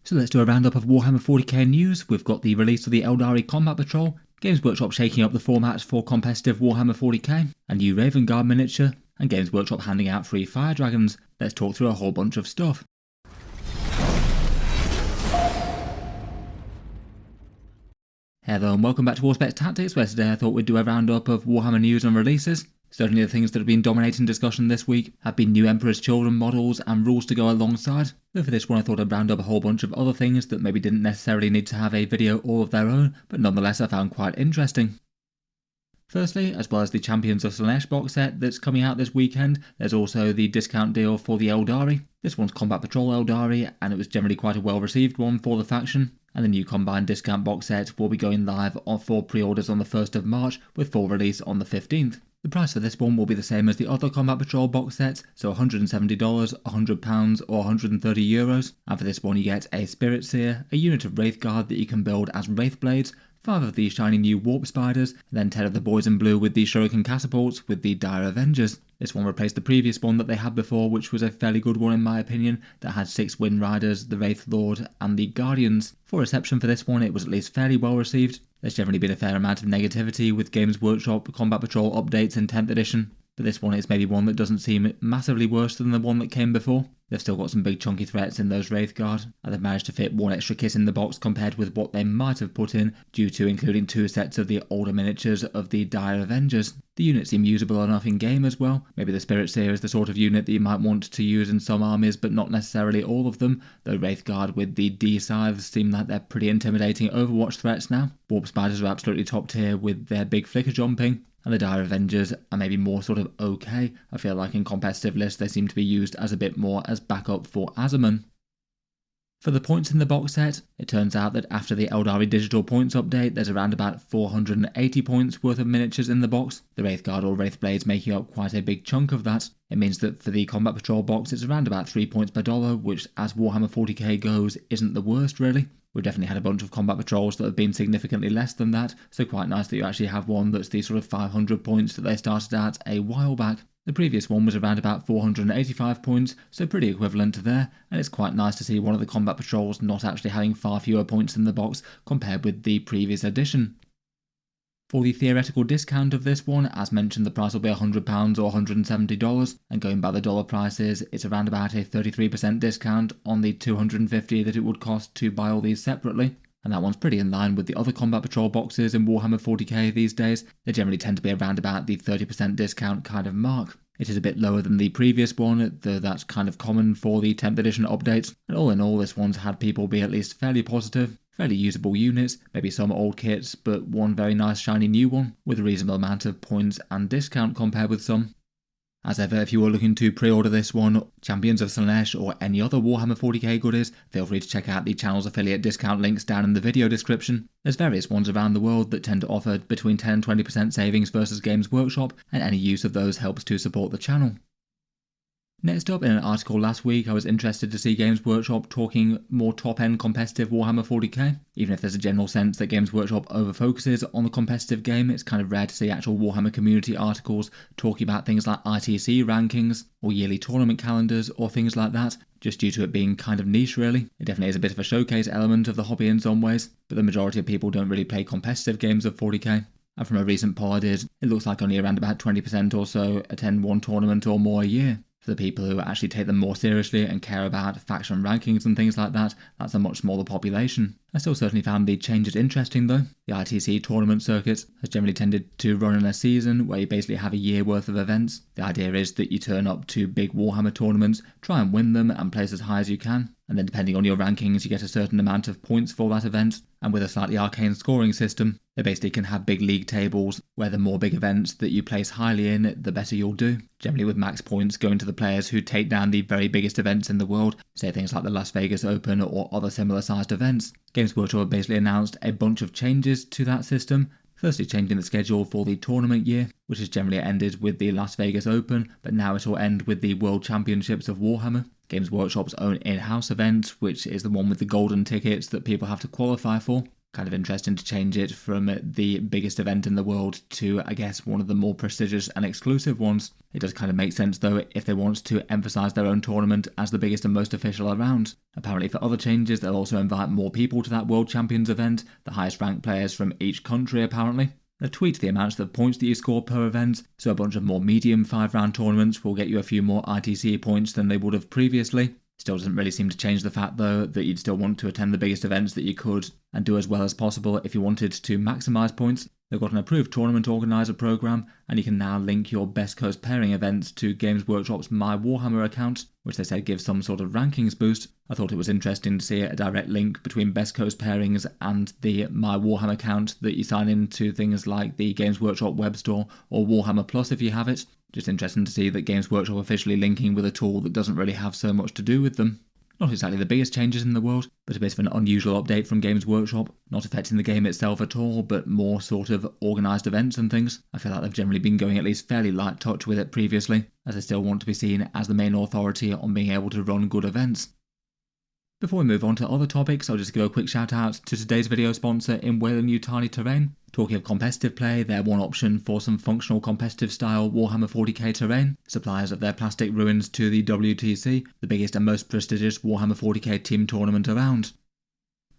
So let's do a roundup of Warhammer 40k news. We've got the release of the Aeldari Combat Patrol, Games Workshop shaking up the formats for competitive Warhammer 40k, a new Raven Guard miniature, and Games Workshop handing out free Fire Dragons. Let's talk through a whole bunch of stuff. Hello and welcome back to Warspec Tactics, where today I thought we'd do a roundup of Warhammer news and releases. Certainly the things that have been dominating discussion this week have been new Emperor's Children models and rules to go alongside. Though for this one I thought I'd round up a whole bunch of other things that maybe didn't necessarily need to have a video all of their own, but nonetheless I found quite interesting. Firstly, as well as the Champions of Slaanesh box set that's coming out this weekend, there's also the discount deal for the Aeldari. This one's Combat Patrol Aeldari, and it was generally quite a well received one for the faction. And the new Combined discount box set will be going live for pre-orders on the 1st of March, with full release on the 15th. The price for this one will be the same as the other Combat Patrol box sets, so $170, £100 or €130. And for this one you get a Spirit Seer, a unit of Wraith Guard that you can build as Wraith Blades, 5 of the shiny new Warp Spiders, and then 10 of the boys in blue with the Shuriken Catapults with the Dire Avengers. This one replaced the previous one that they had before, which was a fairly good one in my opinion, that had 6 Wind Riders, the Wraith Lord and the Guardians. For reception for this one it was at least fairly well received. There's generally been a fair amount of negativity with Games Workshop Combat Patrol updates in 10th edition, but this one is maybe one that doesn't seem massively worse than the one that came before. They've still got some big chunky threats in those Wraith Guard, and they've managed to fit one extra kit in the box compared with what they might have put in, due to including 2 sets of the older miniatures of the Dire Avengers. The units seem usable enough in game as well. Maybe the Spirit Seer is the sort of unit that you might want to use in some armies, but not necessarily all of them, though Wraith Guard with the D-Scythes seem like they're pretty intimidating Overwatch threats now. Warp Spiders are absolutely top tier with their big flicker jumping, and the Dire Avengers are maybe more sort of okay. I feel like in competitive lists they seem to be used as a bit more as backup for Azerman. For the points in the box set, it turns out that after the Aeldari digital points update there's around about 480 points worth of miniatures in the box, the Wraith Guard or Wraith Blades making up quite a big chunk of that. It means that for the Combat Patrol box it's around about 3 points per dollar, which as Warhammer 40k goes isn't the worst really. We've definitely had a bunch of Combat Patrols that have been significantly less than that, so quite nice that you actually have one that's the sort of 500 points that they started at a while back. The previous one was around about 485 points, so pretty equivalent to there, and it's quite nice to see one of the Combat Patrols not actually having far fewer points in the box compared with the previous edition. For the theoretical discount of this one, as mentioned the price will be £100 or $170, and going by the dollar prices it's around about a 33% discount on the $250 that it would cost to buy all these separately. And that one's pretty in line with the other Combat Patrol boxes in Warhammer 40k these days. They generally tend to be around about the 30% discount kind of mark. It is a bit lower than the previous one, though that's kind of common for the 10th edition updates. And all in all, this one's had people be at least fairly positive. Fairly usable units, maybe some old kits, but one very nice shiny new one, with a reasonable amount of points and discount compared with some. As ever, if you are looking to pre-order this one, Champions of Slaanesh or any other Warhammer 40k goodies, feel free to check out the channel's affiliate discount links down in the video description. There's various ones around the world that tend to offer between 10 and 20% savings versus Games Workshop, and any use of those helps to support the channel. Next up, in an article last week, I was interested to see Games Workshop talking more top-end competitive Warhammer 40k. Even if there's a general sense that Games Workshop over-focuses on the competitive game, it's kind of rare to see actual Warhammer community articles talking about things like ITC rankings, or yearly tournament calendars, or things like that, just due to it being kind of niche really. It definitely is a bit of a showcase element of the hobby in some ways, but the majority of people don't really play competitive games of 40k. And from a recent poll I did, it looks like only around about 20% or so attend one tournament or more a year. For the people who actually take them more seriously and care about faction rankings and things like that, that's a much smaller population. I still certainly found the changes interesting though. The ITC tournament circuit has generally tended to run in a season where you basically have a year worth of events. The idea is that you turn up to big Warhammer tournaments, try and win them and place as high as you can, and then depending on your rankings you get a certain amount of points for that event, and with a slightly arcane scoring system, they basically can have big league tables where the more big events that you place highly in, the better you'll do. Generally with max points going to the players who take down the very biggest events in the world, say things like the Las Vegas Open or other similar sized events. Games Workshop have basically announced a bunch of changes to that system. Firstly, changing the schedule for the tournament year, which has generally ended with the Las Vegas Open, but now it will end with the World Championships of Warhammer. Games Workshop's own in-house event, which is the one with the golden tickets that people have to qualify for. Kind of interesting to change it from the biggest event in the world to, I guess, one of the more prestigious and exclusive ones. It does kind of make sense, though, if they want to emphasise their own tournament as the biggest and most official around. Apparently for other changes, they'll also invite more people to that World Champions event, the highest ranked players from each country apparently. They've tweaked the amounts of points that you score per event, so a bunch of more medium 5-round tournaments will get you a few more ITC points than they would have previously. Still doesn't really seem to change the fact, though, that you'd still want to attend the biggest events that you could and do as well as possible if you wanted to maximise points. They've got an approved tournament organiser programme, and you can now link your Best Coast pairing events to Games Workshop's My Warhammer account, which they said gives some sort of rankings boost. I thought it was interesting to see a direct link between Best Coast pairings and the My Warhammer account that you sign into things like the Games Workshop web store or Warhammer Plus if you have it. Just interesting to see that Games Workshop officially linking with a tool that doesn't really have so much to do with them. Not exactly the biggest changes in the world, but a bit of an unusual update from Games Workshop, not affecting the game itself at all, but more sort of organised events and things. I feel like they've generally been going at least fairly light touch with it previously, as they still want to be seen as the main authority on being able to run good events. Before we move on to other topics, I'll just give a quick shout out to today's video sponsor in Weyland Yutani terrain. Talking of competitive play, they're one option for some functional competitive style Warhammer 40k terrain, suppliers of their plastic ruins to the WTC, the biggest and most prestigious Warhammer 40k team tournament around.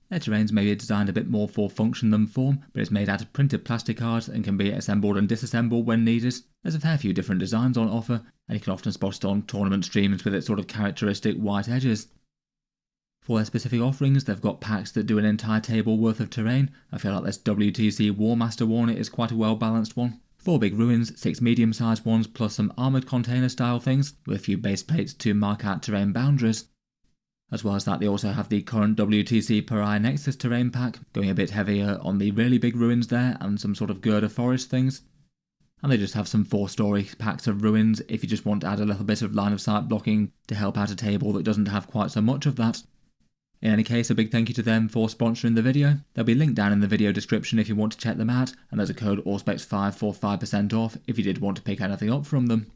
Their terrains may be designed a bit more for function than form, but it's made out of printed plastic cards and can be assembled and disassembled when needed. There's a fair few different designs on offer, and you can often spot it on tournament streams with its sort of characteristic white edges. For their specific offerings, they've got packs that do an entire table worth of terrain. I feel like this WTC War Master one is quite a well balanced one. 4 big ruins, 6 medium sized ones, plus some armoured container style things, with a few base plates to mark out terrain boundaries. As well as that, they also have the current WTC Pariah Nexus terrain pack, going a bit heavier on the really big ruins there, and some sort of girder forest things. And they just have some 4-story packs of ruins if you just want to add a little bit of line of sight blocking to help out a table that doesn't have quite so much of that. In any case, a big thank you to them for sponsoring the video. They'll be linked down in the video description if you want to check them out, and there's a code ALLSPECS5 for 5% off if you did want to pick anything up from them.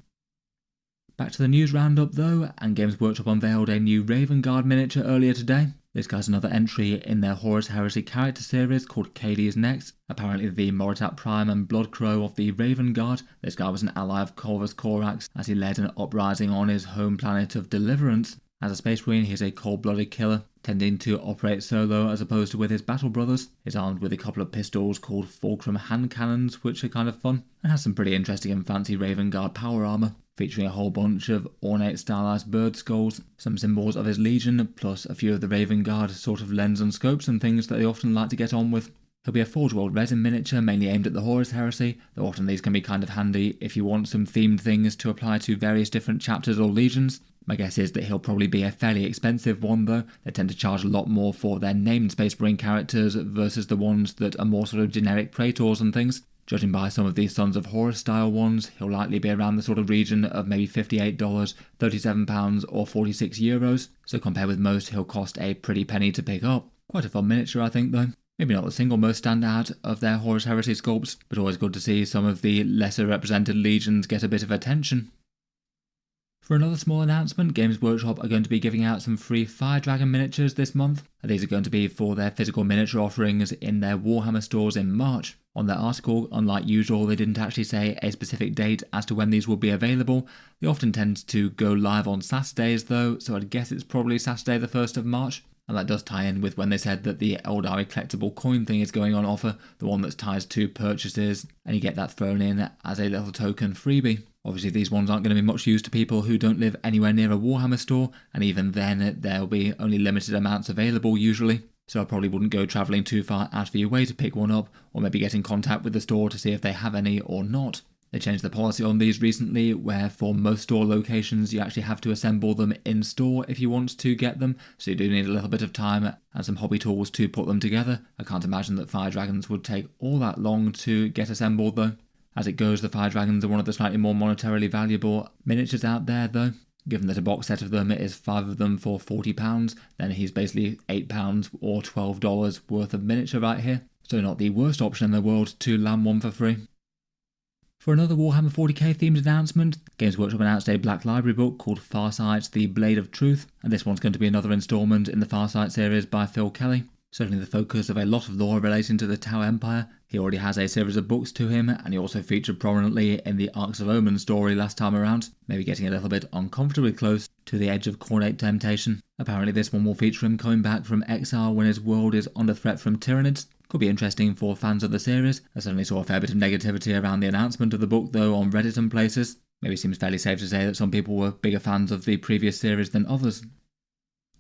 Back to the news roundup though, and Games Workshop unveiled a new Raven Guard miniature earlier today. This guy's another entry in their Horus Heresy character series called Cadius Next. Apparently the Moritat Prime and Blood Crow of the Raven Guard. This guy was an ally of Corvus Corax as he led an uprising on his home planet of Deliverance. As a Space Marine, he's a cold-blooded killer, tending to operate solo as opposed to with his battle brothers. He's armed with a couple of pistols called Fulcrum hand cannons, which are kind of fun, and has some pretty interesting and fancy Raven Guard power armour, featuring a whole bunch of ornate stylized bird skulls, some symbols of his legion, plus a few of the Raven Guard sort of lens and scopes and things that they often like to get on with. He'll be a Forge World resin miniature mainly aimed at the Horus Heresy, though often these can be kind of handy if you want some themed things to apply to various different chapters or legions. My guess is that he'll probably be a fairly expensive one though. They tend to charge a lot more for their named Space Marine characters versus the ones that are more sort of generic Praetors and things. Judging by some of these Sons of Horus style ones, he'll likely be around the sort of region of maybe $58, £37 or €46, so compared with most he'll cost a pretty penny to pick up. Quite a fun miniature I think though. Maybe not the single most standout of their Horus Heresy sculpts, but always good to see some of the lesser represented legions get a bit of attention. For another small announcement, Games Workshop are going to be giving out some free Fire Dragon miniatures this month. These are going to be for their physical miniature offerings in their Warhammer stores in March. On their article, unlike usual, they didn't actually say a specific date as to when these will be available. They often tend to go live on Saturdays though, so I'd guess it's probably Saturday the 1st of March. And that does tie in with when they said that the Aeldari collectible coin thing is going on offer, the one that's tied to purchases, and you get that thrown in as a little token freebie. Obviously these ones aren't going to be much use to people who don't live anywhere near a Warhammer store, and even then there'll be only limited amounts available usually. So I probably wouldn't go travelling too far out of your way to pick one up, or maybe get in contact with the store to see if they have any or not. They changed the policy on these recently, where for most store locations you actually have to assemble them in store if you want to get them, so you do need a little bit of time and some hobby tools to put them together. I can't imagine that Fire Dragons would take all that long to get assembled though. As it goes, the Fire Dragons are one of the slightly more monetarily valuable miniatures out there though. Given that a box set of them is 5 of them for £40, then he's basically £8 or $12 worth of miniature right here. So not the worst option in the world to land one for free. For another Warhammer 40k themed announcement, Games Workshop announced a Black Library book called Farsight, The Blade of Truth, and this one's going to be another instalment in the Farsight series by Phil Kelly. certainly the focus of a lot of lore relating to the Tau Empire. He already has a series of books to him, and he also featured prominently in the Arcs of Omen story last time around, maybe getting a little bit uncomfortably close to the edge of Cornate temptation. Apparently this one will feature him coming back from exile when his world is under threat from Tyranids. Could be interesting for fans of the series. I certainly saw a fair bit of negativity around the announcement of the book though on Reddit and places. Maybe it seems fairly safe to say that some people were bigger fans of the previous series than others.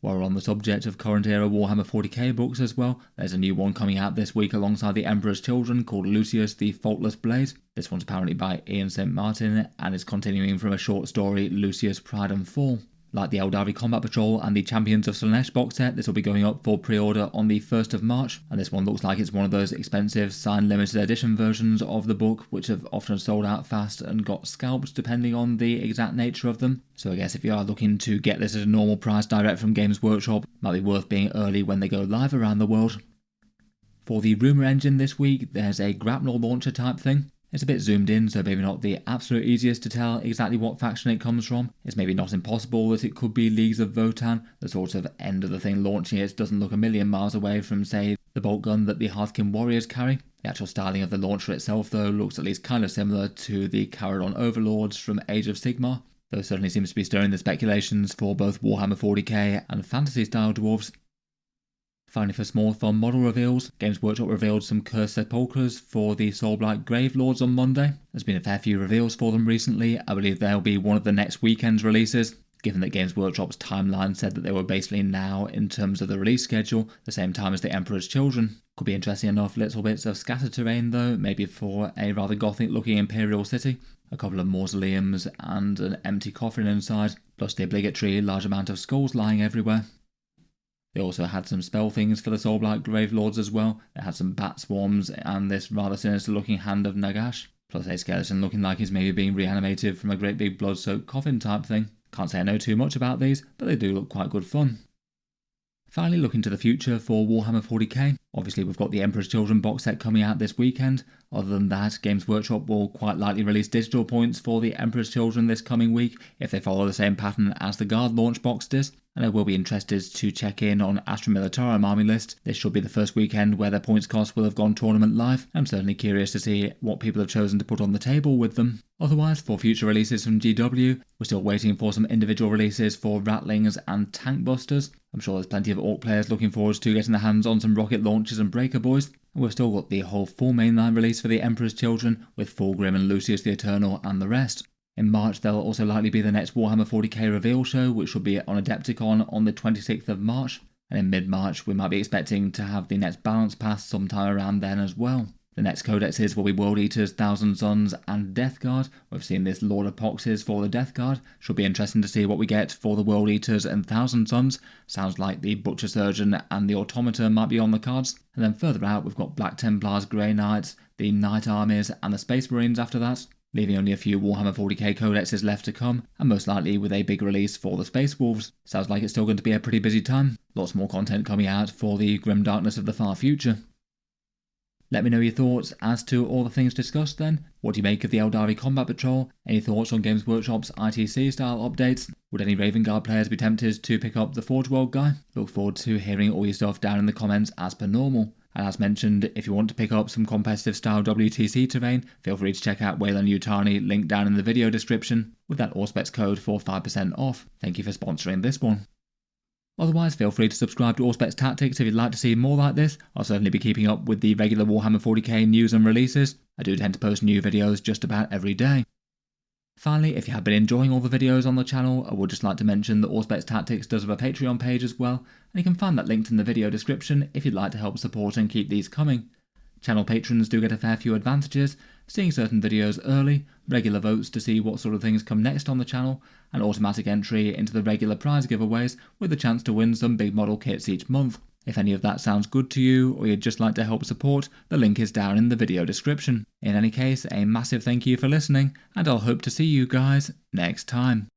While we're on the subject of current era Warhammer 40k books as well, there's a new one coming out this week alongside the Emperor's Children called Lucius the Faultless Blade. This one's apparently by Ian St. Martin and is continuing from a short story, Lucius Pride and Fall. Like the Aeldari Combat Patrol and the Champions of Slaanesh box set, this will be going up for pre-order on the 1st of March, and this one looks like it's one of those expensive signed limited edition versions of the book which have often sold out fast and got scalped depending on the exact nature of them. So I guess if you are looking to get this at a normal price direct from Games Workshop, it might be worth being early when they go live around the world. For the rumour engine this week, there's a grapnel launcher type thing. It's a bit zoomed in, so maybe not the absolute easiest to tell exactly what faction it comes from. It's maybe not impossible that it could be Leagues of Votann. The sort of end of the thing launching it doesn't look a million miles away from, say, the bolt gun that the Hearthkin Warriors carry. The actual styling of the launcher itself, though, looks at least kind of similar to the Caradon Overlords from Age of Sigmar, though it certainly seems to be stirring the speculations for both Warhammer 40k and fantasy-style dwarves. Finally, for small fun model reveals, Games Workshop revealed some cursed sepulchres for the Soulblight Gravelords on Monday. There's been a fair few reveals for them recently. I believe they'll be one of the next weekend's releases, given that Games Workshop's timeline said that they were basically now, in terms of the release schedule, the same time as the Emperor's Children. Could be interesting enough little bits of scattered terrain though, maybe for a rather gothic looking Imperial city. A couple of mausoleums and an empty coffin inside, plus the obligatory large amount of skulls lying everywhere. They also had some spell things for the Soulblight Gravelords as well. They had some bat swarms and this rather sinister looking hand of Nagash, plus a skeleton looking like he's maybe being reanimated from a great big blood-soaked coffin type thing. Can't say I know too much about these, but they do look quite good fun. Finally, looking to the future for Warhammer 40k. Obviously we've got the Emperor's Children box set coming out this weekend. Other than that, Games Workshop will quite likely release digital points for the Emperor's Children this coming week if they follow the same pattern as the Guard launch box did. And I will be interested to check in on Astra Militarum army list. This should be the first weekend where their points cost will have gone tournament live. I'm certainly curious to see what people have chosen to put on the table with them. Otherwise, for future releases from GW, we're still waiting for some individual releases for Ratlings and Tank Busters. I'm sure there's plenty of Orc players looking forward to getting their hands on some rocket launchers and breaker boys. And we've still got the whole full mainline release for the Emperor's Children with Fulgrim and Lucius the Eternal and the rest. In March, there'll also likely be the next Warhammer 40k reveal show, which will be on Adepticon on the 26th of March. And in mid-March, we might be expecting to have the next Balance Pass sometime around then as well. The next codexes will be World Eaters, Thousand Suns, and Death Guard. We've seen this Lord of Poxes for the Death Guard. Should be interesting to see what we get for the World Eaters and Thousand Suns. Sounds like the Butcher Surgeon and the Automata might be on the cards. And then further out, we've got Black Templars, Grey Knights, the Night Armies, and the Space Marines after that, leaving only a few Warhammer 40k codexes left to come, and most likely with a big release for the Space Wolves. Sounds like it's still going to be a pretty busy time. Lots more content coming out for the grim darkness of the far future. Let me know your thoughts as to all the things discussed then. What do you make of the Aeldari Combat Patrol? Any thoughts on Games Workshop's ITC style updates? Would any Raven Guard players be tempted to pick up the Forge World guy? Look forward to hearing all your stuff down in the comments as per normal. And as mentioned, if you want to pick up some competitive style WTC terrain, feel free to check out Weyland Yutani, link down in the video description, with that Auspex code for 5% off. Thank you for sponsoring this one. Otherwise, feel free to subscribe to Auspex Tactics if you'd like to see more like this. I'll certainly be keeping up with the regular Warhammer 40k news and releases. I do tend to post new videos just about every day. Finally, if you have been enjoying all the videos on the channel, I would just like to mention that Auspex Tactics does have a Patreon page as well, and you can find that linked in the video description if you'd like to help support and keep these coming. Channel patrons do get a fair few advantages, seeing certain videos early, regular votes to see what sort of things come next on the channel, and automatic entry into the regular prize giveaways with the chance to win some big model kits each month. If any of that sounds good to you, or you'd just like to help support, the link is down in the video description. In any case, a massive thank you for listening, and I'll hope to see you guys next time.